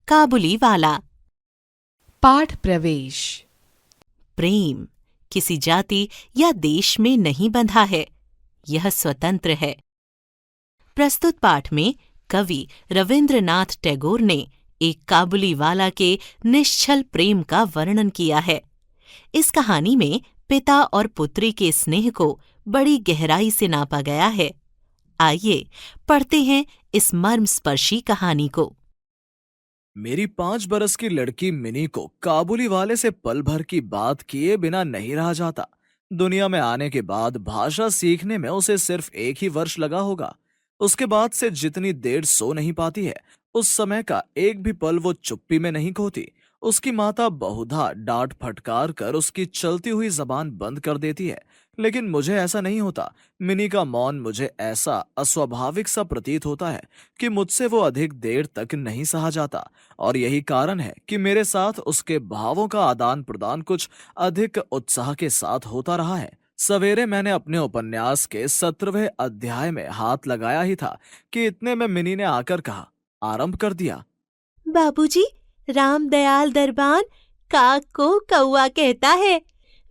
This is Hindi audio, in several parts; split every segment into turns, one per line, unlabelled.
काबुली वाला।
पाठ प्रवेश।
प्रेम किसी जाति या देश में नहीं बंधा है, यह स्वतंत्र है। प्रस्तुत पाठ में कवि रविंद्रनाथ टैगोर ने एक काबुली वाला के निश्छल प्रेम का वर्णन किया है। इस कहानी में पिता और पुत्री के स्नेह को बड़ी गहराई से नापा गया है। आइए पढ़ते हैं इस मर्मस्पर्शी कहानी को।
मेरी 5 बरस की लड़की मिनी को काबुली वाले से पल भर की बात किए बिना नहीं रहा जाता। दुनिया में आने के बाद भाषा सीखने में उसे सिर्फ 1 ही वर्ष लगा होगा। उसके बाद से जितनी देर सो नहीं पाती है, उस समय का एक भी पल वो चुप्पी में नहीं खोती। उसकी माता बहुधा डांट फटकार कर उसकी चलती हुई जबान बंद कर देती है, लेकिन मुझे ऐसा नहीं होता। मिनी का मौन मुझे ऐसा अस्वाभाविक सा प्रतीत होता है कि मुझसे वो अधिक देर तक नहीं सहा जाता, और यही कारण है कि मेरे साथ उसके भावों का आदान प्रदान कुछ अधिक उत्साह के साथ होता रहा है। सवेरे मैंने अपने उपन्यास के 17वें अध्याय में हाथ लगाया ही था कि इतने में मिनी ने आकर कहा, आरंभ कर दिया।
बाबूजी, रामदयाल दरबान काक को कौआ कहता है।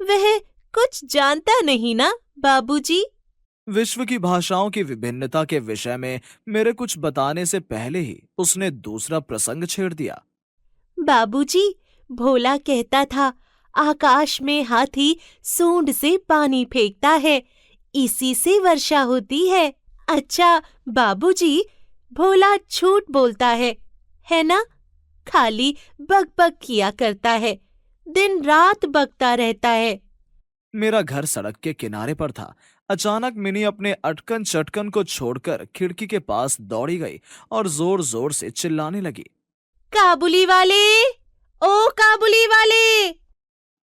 वह कुछ जानता नहीं ना बाबूजी?
विश्व की भाषाओं की विभिन्नता के विषय में मेरे कुछ बताने से पहले ही उसने दूसरा प्रसंग छेड़ दिया।
बाबूजी, भोला कहता था आकाश में हाथी सूंड से पानी फेंकता है, इसी से वर्षा होती है। अच्छा बाबूजी, भोला झूठ बोलता है ना? खाली बक बक किया करता है, दिन रात बकता रहता है।
मेरा घर सड़क के किनारे पर था। अचानक मिनी अपने अटकन चटकन को छोड़कर खिड़की के पास दौड़ी गई और जोर जोर से चिल्लाने लगी,
काबुली वाले, ओ काबुली वाले!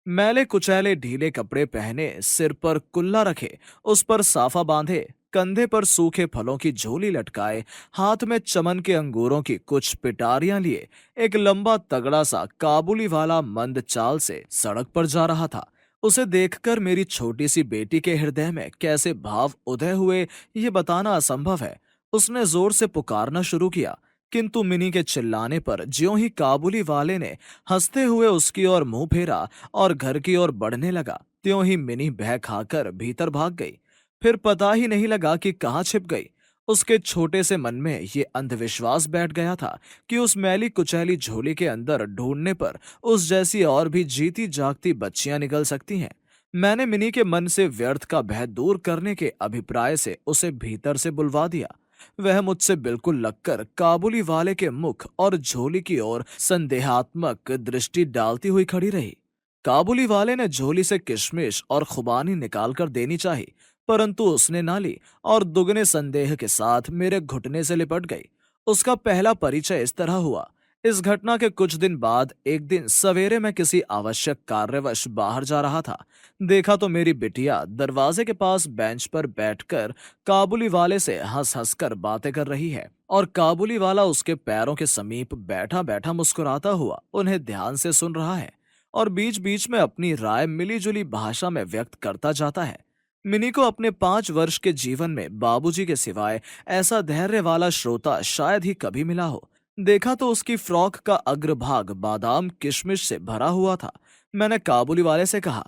मैले कुचैले ढीले कपड़े पहने, सिर पर कुल्ला रखे, उस पर साफा बांधे, कंधे पर सूखे फलों की झोली लटकाए, हाथ में चमन के अंगूरों की कुछ पिटारियां लिए, एक लंबा तगड़ा सा काबुली वाला मंद चाल से सड़क पर जा रहा था। उसे देखकर मेरी छोटी सी बेटी के हृदय में कैसे भाव उदय हुए ये बताना असंभव है। उसने जोर से पुकारना शुरू किया, किंतु मिनी के चिल्लाने पर ज्यों ही काबुली वाले ने हंसते हुए उसकी ओर मुंह फेरा और घर की ओर बढ़ने लगा, त्यों ही मिनी भय खाकर भीतर भाग गई। फिर पता ही नहीं लगा कि कहाँ छिप गई। उसके छोटे से मन में ये अंधविश्वास बैठ गया था कि उस मैली कुचैली झोली के अंदर ढूंढने पर उस जैसी और भी जीती जागती बच्चियां निकल सकती हैं। मैंने मिनी के मन से व्यर्थ का भय दूर करने के अभिप्राय से उसे भीतर से बुलवा दिया। वह मुझसे बिल्कुल लगकर काबुली वाले के मुख और झोली की ओर संदेहात्मक दृष्टि डालती हुई खड़ी रही। काबुली वाले ने झोली से किशमिश और खुबानी निकालकर देनी चाही, परंतु उसने ना ली और दुगने संदेह के साथ मेरे घुटने से लिपट गई। उसका पहला परिचय इस तरह हुआ। इस घटना के कुछ दिन बाद एक दिन सवेरे मैं किसी आवश्यक कार्यवश बाहर जा रहा था। देखा तो मेरी बिटिया दरवाजे के पास बेंच पर बैठकर काबुली वाले से हंस हंस कर बातें कर रही है, और काबुली वाला उसके पैरों के समीप बैठा बैठा मुस्कुराता हुआ उन्हें ध्यान से सुन रहा है और बीच बीच में अपनी राय मिलीजुली भाषा में व्यक्त करता जाता है। मिनी को अपने 5 वर्ष के जीवन में बाबूजी के सिवाय ऐसा धैर्य वाला श्रोता शायद ही कभी मिला हो। देखा तो उसकी फ्रॉक का अग्रभाग बादाम किशमिश से भरा हुआ था। मैंने काबुली वाले से कहा,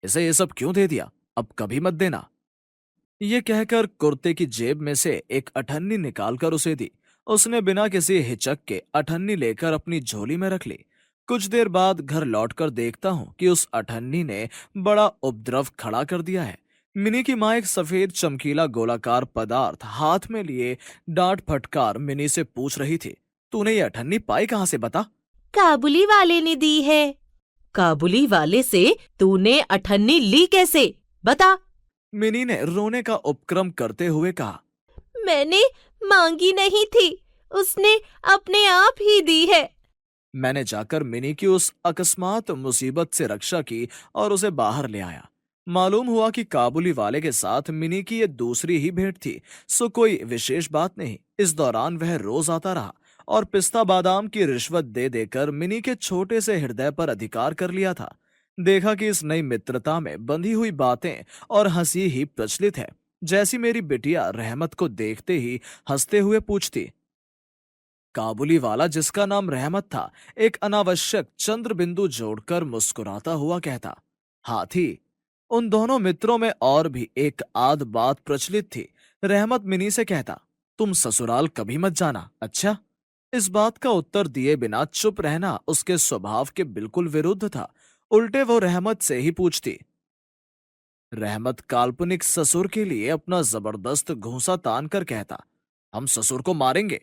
इसे ये सब क्यों दे दिया, अब कभी मत देना। ये कहकर कुर्ते की जेब में से एक अठन्नी निकालकर उसे दी। उसने बिना किसी हिचक के अठन्नी लेकर अपनी झोली में रख ली। कुछ देर बाद घर लौटकर देखता हूँ कि उस अठन्नी ने बड़ा उपद्रव खड़ा कर दिया है। मिनी की माँ एक सफेद चमकीला गोलाकार पदार्थ हाथ में लिए डांट फटकार मिनी से पूछ रही थी, तूने ये अठन्नी पाई कहाँ से, बता।
काबुली वाले ने दी है। काबुली वाले से तूने अठन्नी ली कैसे, बता।
मिनी ने रोने का उपक्रम करते हुए कहा,
मैंने मांगी नहीं थी, उसने अपने आप ही दी है।
मैंने जाकर मिनी की उस अकस्मात मुसीबत से रक्षा की और उसे बाहर ले आया। मालूम हुआ कि काबुली वाले के साथ मिनी की ये दूसरी ही भेंट थी, सो कोई विशेष बात नहीं। इस दौरान वह रोज आता रहा और पिस्ता बादाम की रिश्वत दे देकर मिनी के छोटे से हृदय पर अधिकार कर लिया था। देखा कि इस नई मित्रता में बंधी हुई बातें और हंसी ही प्रचलित है। जैसी मेरी बिटिया रहमत को देखते ही हंसते हुए पूछती, काबुली वाला, जिसका नाम रहमत था, एक अनावश्यक चंद्र बिंदु जोड़कर मुस्कुराता हुआ कहता। हाथी। उन दोनों मित्रों में और भी एक आध बात प्रचलित थी। रहमत मिनी से कहता, तुम ससुराल कभी मत जाना, अच्छा? इस बात का उत्तर दिए बिना चुप रहना उसके स्वभाव के बिल्कुल विरुद्ध था। उल्टे वो रहमत से ही पूछती। रहमत काल्पनिक ससुर के लिए अपना जबरदस्त घूंसा तान कर कहता, हम ससुर को मारेंगे।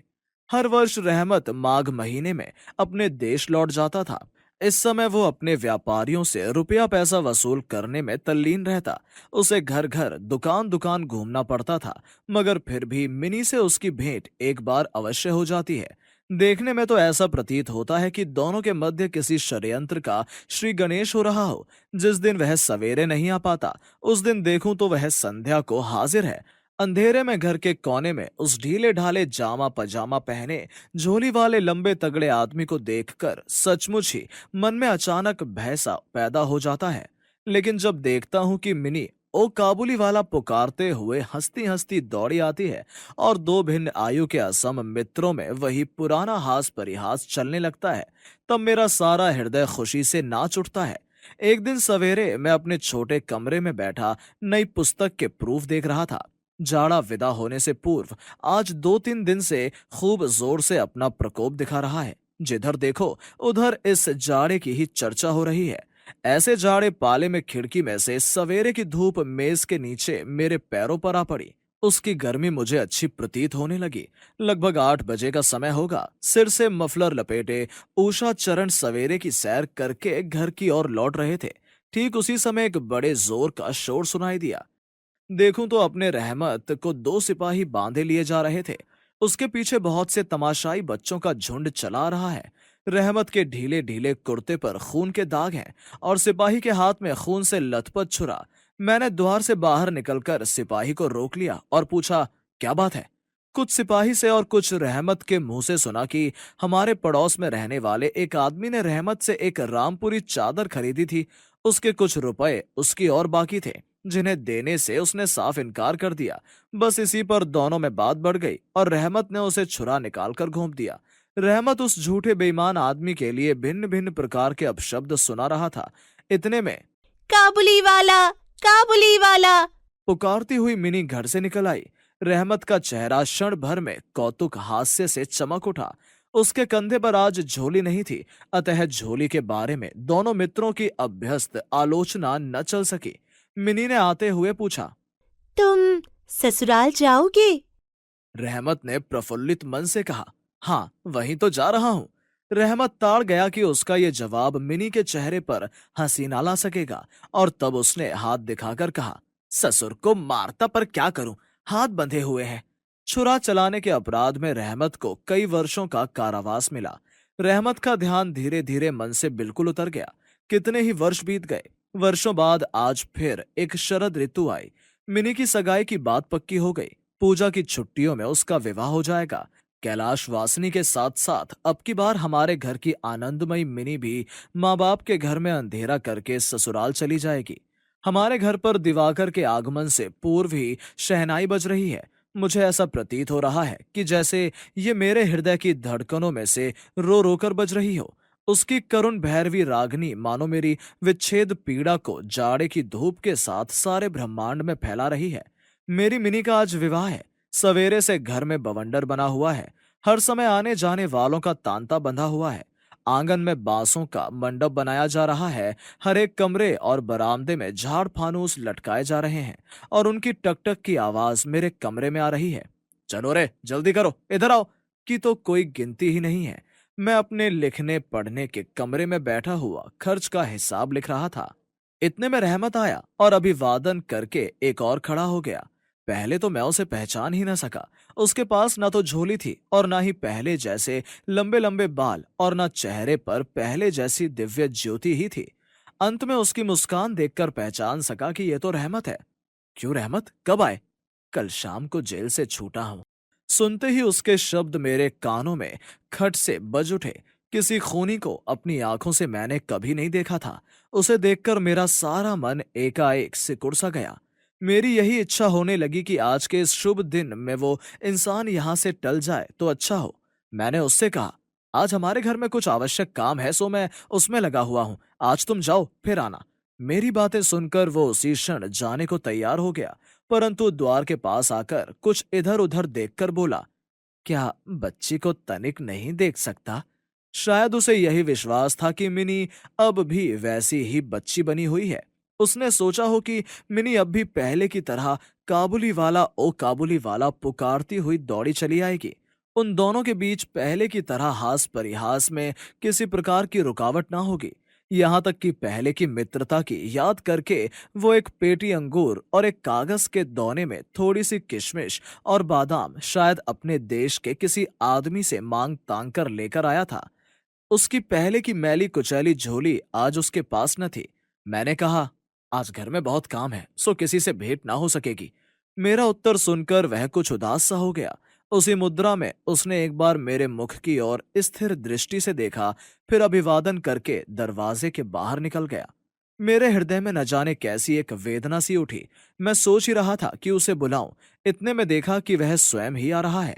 हर वर्ष रहमत माघ महीने में अपने देश लौट जाता था। इस समय वो अपने व्यापारियों से रुपया पैसा वसूल करने में तल्लीन रहता। उसे घर घर दुकान दुकान घूमना पड़ता था, मगर फिर भी मिनी से उसकी भेंट एक बार अवश्य हो जाती है। देखने में तो ऐसा प्रतीत होता है कि दोनों के मध्य किसी षड्यंत्र का श्री गणेश हो रहा हो। जिस दिन वह सवेरे नहीं आ पाता, उस दिन देखूं तो वह संध्या को हाजिर है। अंधेरे में घर के कोने में उस ढीले ढाले जामा पजामा पहने झोली वाले लंबे तगड़े आदमी को देखकर सचमुच ही मन में अचानक भय सा पैदा हो जाता है। लेकिन जब देखता हूं कि मिनी ओ काबुली वाला पुकारते हुए हंसती हंसती दौड़ी आती है और दो भिन्न आयु के असम मित्रों में वही पुराना हास परिहास चलने लगता है, तब मेरा सारा हृदय खुशी से नाच उठता है। एक दिन सवेरे मैं अपने छोटे कमरे में बैठा नई पुस्तक के प्रूफ देख रहा था। जाड़ा विदा होने से पूर्व आज 2-3 दिन से खूब जोर से अपना प्रकोप दिखा रहा है। जिधर देखो उधर इस जाड़े की ही चर्चा हो रही है। ऐसे जाड़े पाले में खिड़की में से सवेरे की धूप मेज के नीचे मेरे पैरों पर आ पड़ी। उसकी गर्मी मुझे अच्छी प्रतीत होने लगी। लगभग 8 बजे का समय होगा। सिर से मफलर लपेटे उषा चरण सवेरे की सैर करके घर की ओर लौट रहे थे। ठीक उसी समय एक बड़े जोर का शोर सुनाई दिया। देखूं तो अपने रहमत को 2 सिपाही बांधे लिए जा रहे थे। उसके पीछे बहुत से तमाशाई बच्चों का झुंड चला रहा है। रहमत के ढीले ढीले कुर्ते पर खून के दाग हैं और सिपाही के हाथ में खून से लथपथ छुरा। मैंने द्वार से बाहर निकलकर सिपाही को रोक लिया और पूछा, क्या बात है? कुछ सिपाही से और कुछ रहमत के मुंह से सुना कि हमारे पड़ोस में रहने वाले एक आदमी ने रहमत से एक रामपुरी चादर खरीदी थी। उसके कुछ रुपए उसकी और बाकी थे, जिन्हें देने से उसने साफ इनकार कर दिया। बस इसी पर दोनों में बात बढ़ गई और रहमत ने उसे छुरा निकालकर घोंप दिया। रहमत उस झूठे बेईमान आदमी के लिए भिन्न भिन्न प्रकार के अपशब्द सुना रहा था। इतने में
काबुली वाला, काबुली वाला
पुकारती हुई मिनी घर से निकल आई। रहमत का चेहरा क्षण भर में कौतुक हास्य से चमक उठा। उसके कंधे पर आज झोली नहीं थी, अतः झोली के बारे में दोनों मित्रों की अभ्यस्त आलोचना न चल सकी। मिनी ने आते हुए पूछा,
तुम ससुराल जाओगे?
रहमत ने प्रफुल्लित मन से कहा, हाँ वहीं तो जा रहा हूं। रहमत ताड़ गया कि उसका ये जवाब मिनी के चेहरे पर हंसी ना ला सकेगा और तब उसने हाथ दिखाकर कहा, ससुर को मारता पर क्या करूं, हाथ बंधे हुए हैं। छुरा चलाने के अपराध में रहमत को कई वर्षों का कारावास मिला। रहमत का ध्यान धीरे धीरे मन से बिल्कुल उतर गया। कितने ही वर्ष बीत गए। वर्षों बाद आज फिर एक शरद ऋतु आई। मिनी की सगाई की बात पक्की हो गई। पूजा की छुट्टियों में उसका विवाह हो जाएगा। कैलाश वासिनी के साथ साथ अब की बार हमारे घर की आनंदमयी मिनी भी माँ बाप के घर में अंधेरा करके ससुराल चली जाएगी। हमारे घर पर दिवाकर के आगमन से पूर्व ही शहनाई बज रही है। मुझे ऐसा प्रतीत हो रहा है कि जैसे ये मेरे हृदय की धड़कनों में से रो रोकर बज रही हो। उसकी करुण भैरवी रागनी मानो मेरी विच्छेद पीड़ा को जाड़े की धूप के साथ सारे ब्रह्मांड में फैला रही है। मेरी मिनी का आज विवाह है। सवेरे से घर में बवंडर बना हुआ है। हर समय आने जाने वालों का तांता बंधा हुआ है। आंगन में बांसों का मंडप बनाया जा रहा है। हर एक कमरे और बरामदे में झाड़ फानूस लटकाए जा रहे हैं और उनकी टकटक की आवाज मेरे कमरे में आ रही है। चलो रे, जल्दी करो, इधर आओ की तो कोई गिनती ही नहीं है। मैं अपने लिखने पढ़ने के कमरे में बैठा हुआ खर्च का हिसाब लिख रहा था। इतने में रहमत आया और अभिवादन करके एक और खड़ा हो गया। पहले तो मैं उसे पहचान ही न सका। उसके पास ना तो झोली थी और ना ही पहले जैसे लंबे लंबे बाल और ना चेहरे पर पहले जैसी दिव्य ज्योति ही थी। अंत में उसकी मुस्कान देखकर पहचान सका कि यह तो रहमत है। क्यों रहमत, कब आए? कल शाम को जेल से छूटा हूं। सुनते ही उसके शब्द मेरे कानों में खट से बज उठे। किसी खूनी को अपनी आंखों से मैंने कभी नहीं देखा था। उसे देखकर मेरा सारा मन एकाएक सिकुड़ सा गया। मेरी यही इच्छा होने लगी कि आज के इस शुभ दिन में वो इंसान यहां से टल जाए तो अच्छा हो। मैंने उससे कहा, आज हमारे घर में कुछ आवश्यक काम है, सो मैं उसमें लगा हुआ हूं। आज तुम जाओ, फिर आना। मेरी बातें सुनकर वो उसी क्षण जाने को तैयार हो गया, परंतु द्वार के पास आकर कुछ इधर उधर देखकर बोला, क्या बच्ची को तनिक नहीं देख सकता? शायद उसे यही विश्वास था कि मिनी अब भी वैसी ही बच्ची बनी हुई है। उसने सोचा हो कि मिनी अब भी पहले की तरह काबुली वाला ओ काबुली वाला पुकारती हुई दौड़ी चली आएगी। उन दोनों के बीच पहले की तरह हास परिहास में किसी प्रकार की रुकावट ना होगी। यहाँ तक कि पहले की मित्रता की याद करके वो एक पेटी अंगूर और एक कागज के दोने में थोड़ी सी किशमिश और बादाम शायद अपने देश के किसी आदमी से मांग तांग कर लेकर आया था। उसकी पहले की मैली कुचैली झोली आज उसके पास न थी। मैंने कहा, आज घर में बहुत काम है, सो किसी से भेंट ना हो सकेगी। मेरा उत्तर सुनकर वह कुछ उदास सा हो गया। उसी मुद्रा में उसने एक बार मेरे मुख की ओर स्थिर दृष्टि से देखा, फिर अभिवादन करके दरवाजे के बाहर निकल गया। मेरे हृदय में न जाने कैसी एक वेदना सी उठी। मैं सोच ही रहा था कि उसे बुलाऊं, इतने में देखा कि वह स्वयं ही आ रहा है।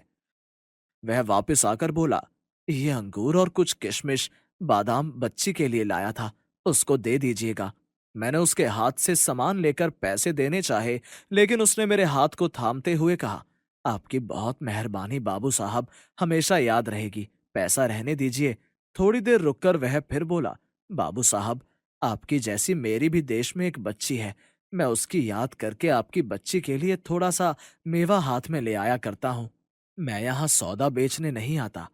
वह वापस आकर बोला, ये अंगूर और कुछ किशमिश बादाम बच्ची के लिए लाया था, उसको दे दीजिएगा। मैंने उसके हाथ से सामान लेकर पैसे देने चाहे, लेकिन उसने मेरे हाथ को थामते हुए कहा, आपकी बहुत मेहरबानी बाबू साहब, हमेशा याद रहेगी, पैसा रहने दीजिए। थोड़ी देर रुककर वह फिर बोला, बाबू साहब, आपकी जैसी मेरी भी देश में एक बच्ची है। मैं उसकी याद करके आपकी बच्ची के लिए थोड़ा सा मेवा हाथ में ले आया करता हूं। मैं यहाँ सौदा बेचने नहीं आता।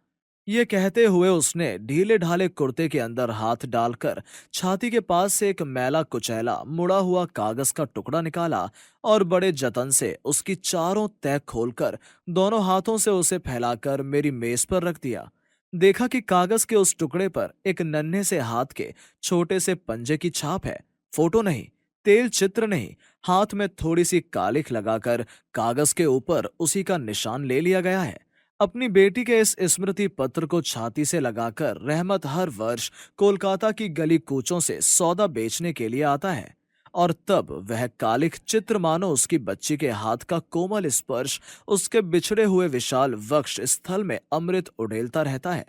ये कहते हुए उसने ढीले ढाले कुर्ते के अंदर हाथ डालकर छाती के पास से एक मैला कुचैला मुड़ा हुआ कागज का टुकड़ा निकाला और बड़े जतन से उसकी चारों तह खोलकर दोनों हाथों से उसे फैलाकर मेरी मेज पर रख दिया। देखा कि कागज के उस टुकड़े पर एक नन्हे से हाथ के छोटे से पंजे की छाप है। फोटो नहीं, तेल चित्र नहीं, हाथ में थोड़ी सी कालिख लगाकर कागज के ऊपर उसी का निशान ले लिया गया है। अपनी बेटी के इस स्मृति पत्र को छाती से लगाकर रहमत हर वर्ष कोलकाता की गली कूचों से सौदा बेचने के लिए आता है, और तब वह कालिख चित्र मानो उसकी बच्ची के हाथ का कोमल स्पर्श उसके बिछड़े हुए विशाल वक्ष स्थल में अमृत उड़ेलता रहता है।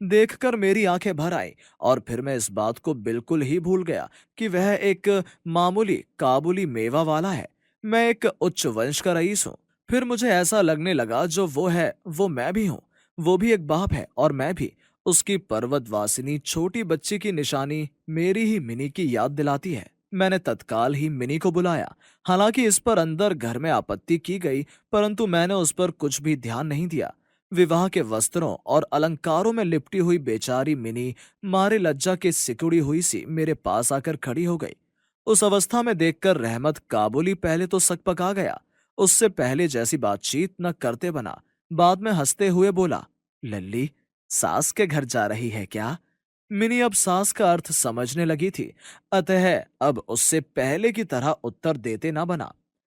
देखकर मेरी आंखें भर आई, और फिर मैं इस बात को बिल्कुल ही भूल गया कि वह एक मामूली काबुली मेवा वाला है। मैं एक उच्च वंश का रईस हूँ। फिर मुझे ऐसा लगने लगा, जो वो है वो मैं भी हूँ। वो भी एक बाप है और मैं भी। उसकी पर्वतवासिनी छोटी बच्ची की निशानी मेरी ही मिनी की याद दिलाती है। मैंने तत्काल ही मिनी को बुलाया। हालांकि इस पर अंदर घर में आपत्ति की गई, परंतु मैंने उस पर कुछ भी ध्यान नहीं दिया। विवाह के वस्त्रों और अलंकारों में लिपटी हुई बेचारी मिनी मारे लज्जा के सिकुड़ी हुई सी मेरे पास आकर खड़ी हो गई। उस अवस्था में देखकर रहमत काबुली पहले तो सकपका गया। उससे पहले जैसी बातचीत न करते बना। बाद में हंसते हुए बोला, लल्ली, सास के घर जा रही है क्या? मिनी अब सास का अर्थ समझने लगी थी, अतः अब उससे पहले की तरह उत्तर देते न बना।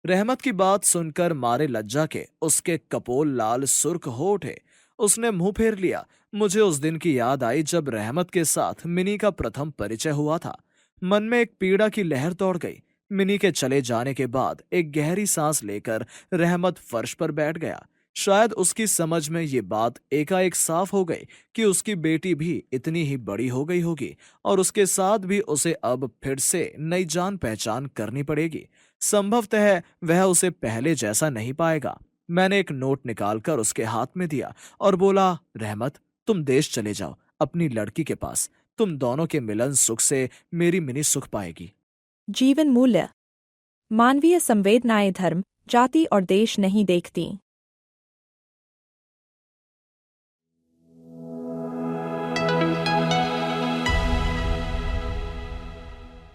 रहमत की बात सुनकर मारे लज्जा के उसके कपोल लाल सुर्ख हो उठे। उसने मुंह फेर लिया। मुझे उस दिन की याद आई जब रहमत के साथ मिनी का प्रथम परिचय हुआ था। मन में एक पीड़ा की लहर दौड़ गई। मिनी के चले जाने के बाद एक गहरी सांस लेकर रहमत फर्श पर बैठ गया। शायद उसकी समझ में ये बात एकाएक साफ हो गई कि उसकी बेटी भी इतनी ही बड़ी हो गई होगी, और उसके साथ भी उसे अब फिर से नई जान पहचान करनी पड़ेगी। संभवतः वह उसे पहले जैसा नहीं पाएगा। मैंने एक नोट निकालकर उसके हाथ में दिया और बोला, रहमत, तुम देश चले जाओ अपनी लड़की के पास। तुम दोनों के मिलन सुख से मेरी मिनी सुख पाएगी।
जीवन मूल्य। मानवीय संवेदनाएं धर्म, जाति और देश नहीं देखती।